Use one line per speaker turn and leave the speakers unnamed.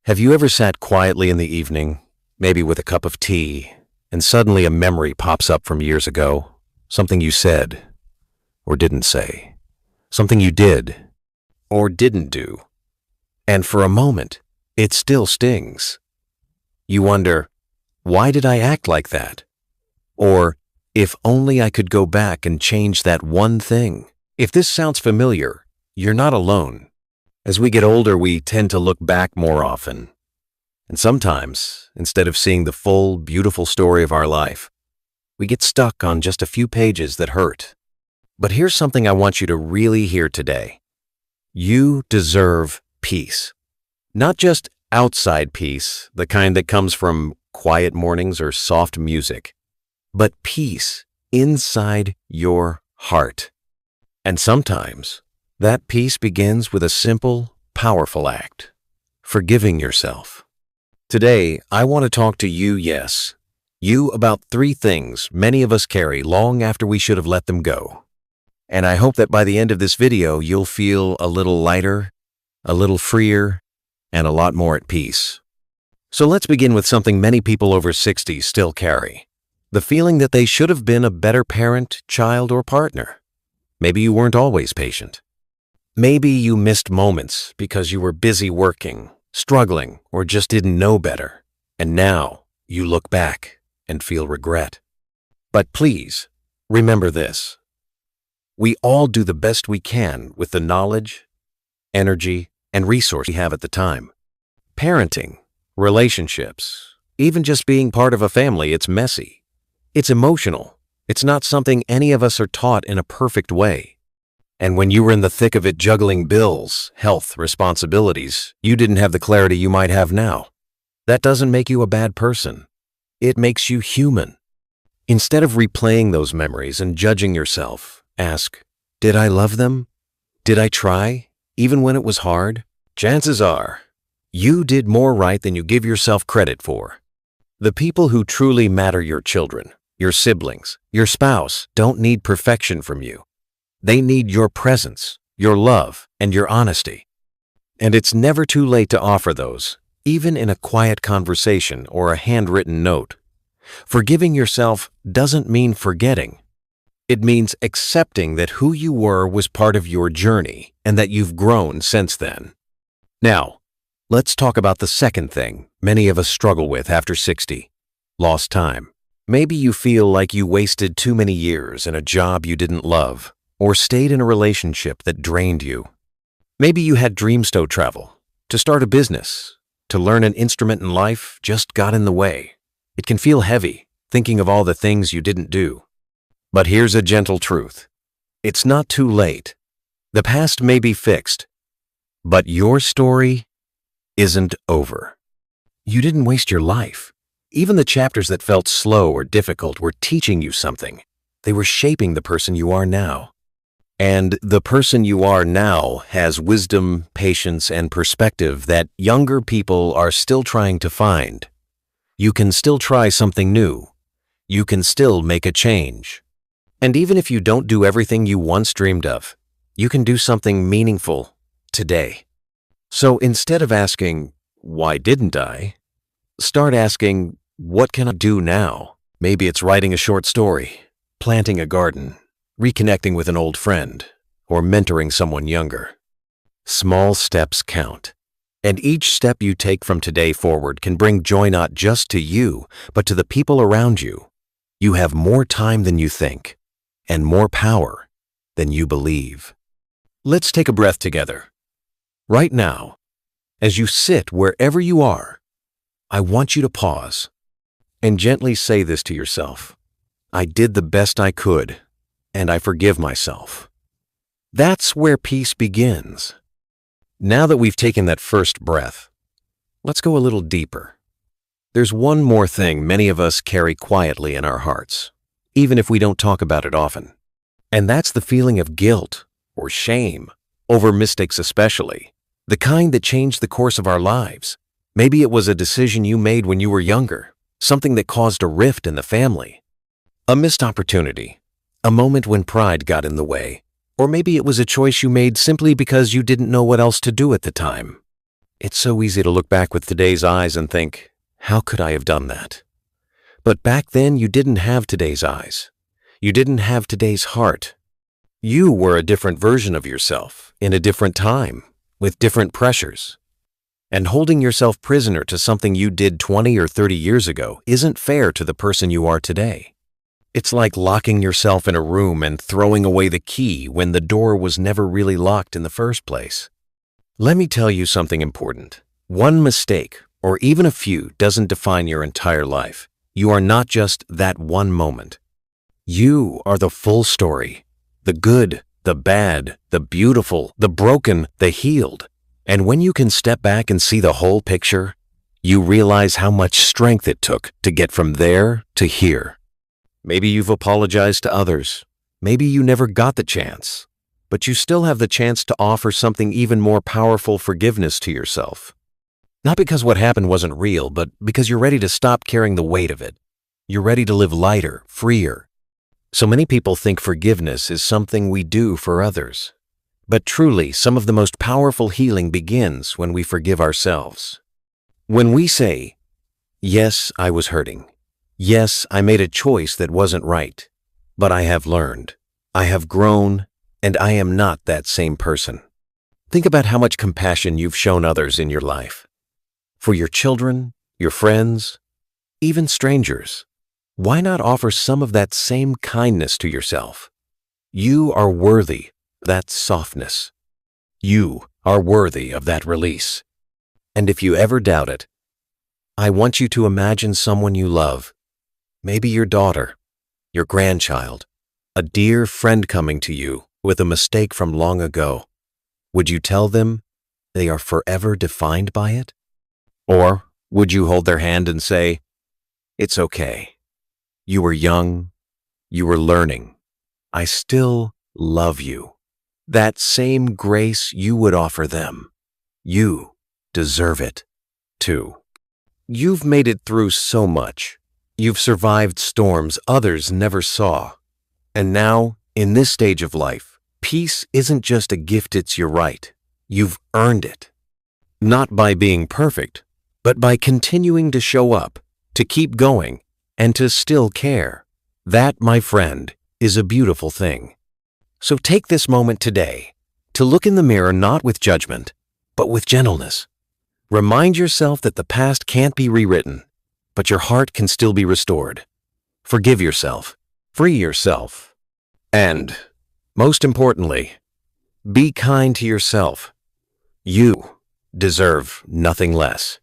Have you ever sat quietly in the evening, maybe with a cup of tea, and suddenly a memory pops up from years ago? Something you said or didn't say. Something you did or didn't do. And for a moment, it still stings. You wonder, why did I act like that? Or, if only I could go back and change that one thing. If this sounds familiar, you're not alone. As we get older, we tend to look back more often. And sometimes, instead of seeing the full, beautiful story of our life, we get stuck on just a few pages that hurt. But here's something I want you to really hear today. You deserve peace. Not just outside peace, the kind that comes from quiet mornings or soft music, but peace inside your heart. And sometimes, that peace begins with a simple, powerful act: forgiving yourself. Today, I want to talk to you, yes, you about 3 things many of us carry long after we should have let them go. And I hope that by the end of this video, you'll feel a little lighter, a little freer, and a lot more at peace. So let's begin with something many people over 60 still carry: the feeling that they should have been a better parent, child, or partner. Maybe you weren't always patient. Maybe you missed moments because you were busy working, struggling, or just didn't know better. And now you look back and feel regret. But please, remember this. We all do the best we can with the knowledge, energy, and resource we have at the time. Parenting, relationships, even just being part of a family, it's messy. It's emotional. It's not something any of us are taught in a perfect way. And when you were in the thick of it juggling bills, health, responsibilities, you didn't have the clarity you might have now. That doesn't make you a bad person. It makes you human. Instead of replaying those memories and judging yourself, ask, did I love them? Did I try, even when it was hard? Chances are, you did more right than you give yourself credit for. The people who truly matter, your children, your siblings, your spouse, don't need perfection from you. They need your presence, your love, and your honesty. And it's never too late to offer those, even in a quiet conversation or a handwritten note. Forgiving yourself doesn't mean forgetting. It means accepting that who you were was part of your journey and that you've grown since then. Now, let's talk about the second thing many of us struggle with after 60: lost time. Maybe you feel like you wasted too many years in a job you didn't love, or stayed in a relationship that drained you. Maybe you had dreams to travel, to start a business, to learn an instrument in life just got in the way. It can feel heavy, thinking of all the things you didn't do. But here's a gentle truth. It's not too late. The past may be fixed, but your story isn't over. You didn't waste your life. Even the chapters that felt slow or difficult were teaching you something. They were shaping the person you are now. And the person you are now has wisdom, patience, and perspective that younger people are still trying to find. You can still try something new. You can still make a change. And even if you don't do everything you once dreamed of, you can do something meaningful today. So instead of asking, why didn't I? Start asking, what can I do now? Maybe it's writing a short story, planting a garden, reconnecting with an old friend, or mentoring someone younger. Small steps count, and each step you take from today forward can bring joy not just to you, but to the people around you. You have more time than you think, and more power than you believe. Let's take a breath together. Right now, as you sit wherever you are, I want you to pause and gently say this to yourself: I did the best I could, and I forgive myself. That's where peace begins. Now that we've taken that first breath, let's go a little deeper. There's one more thing many of us carry quietly in our hearts, even if we don't talk about it often. And that's the feeling of guilt or shame over mistakes, especially the kind that changed the course of our lives. Maybe it was a decision you made when you were younger, something that caused a rift in the family, a missed opportunity, a moment when pride got in the way, or maybe it was a choice you made simply because you didn't know what else to do at the time. It's so easy to look back with today's eyes and think, how could I have done that? But back then you didn't have today's eyes. You didn't have today's heart. You were a different version of yourself, in a different time, with different pressures. And holding yourself prisoner to something you did 20 or 30 years ago isn't fair to the person you are today. It's like locking yourself in a room and throwing away the key when the door was never really locked in the first place. Let me tell you something important. One mistake, or even a few, doesn't define your entire life. You are not just that one moment. You are the full story. The good, the bad, the beautiful, the broken, the healed. And when you can step back and see the whole picture, you realize how much strength it took to get from there to here. Maybe you've apologized to others. Maybe you never got the chance. But you still have the chance to offer something even more powerful: forgiveness to yourself. Not because what happened wasn't real, but because you're ready to stop carrying the weight of it. You're ready to live lighter, freer. So many people think forgiveness is something we do for others. But truly, some of the most powerful healing begins when we forgive ourselves. When we say, yes, I was hurting. Yes, I made a choice that wasn't right. But I have learned. I have grown. And I am not that same person. Think about how much compassion you've shown others in your life. For your children, your friends, even strangers. Why not offer some of that same kindness to yourself? You are worthy of that softness. You are worthy of that release. And if you ever doubt it, I want you to imagine someone you love. Maybe your daughter, your grandchild, a dear friend coming to you with a mistake from long ago. Would you tell them they are forever defined by it? Or would you hold their hand and say, it's okay. You were young. You were learning. I still love you. That same grace you would offer them. You deserve it, too. You've made it through so much. You've survived storms others never saw. And now, in this stage of life, peace isn't just a gift, it's your right. You've earned it. Not by being perfect, but by continuing to show up, to keep going, and to still care. That, my friend, is a beautiful thing. So take this moment today to look in the mirror not with judgment, but with gentleness. Remind yourself that the past can't be rewritten, but your heart can still be restored. Forgive yourself. Free yourself. And most importantly, be kind to yourself. You deserve nothing less.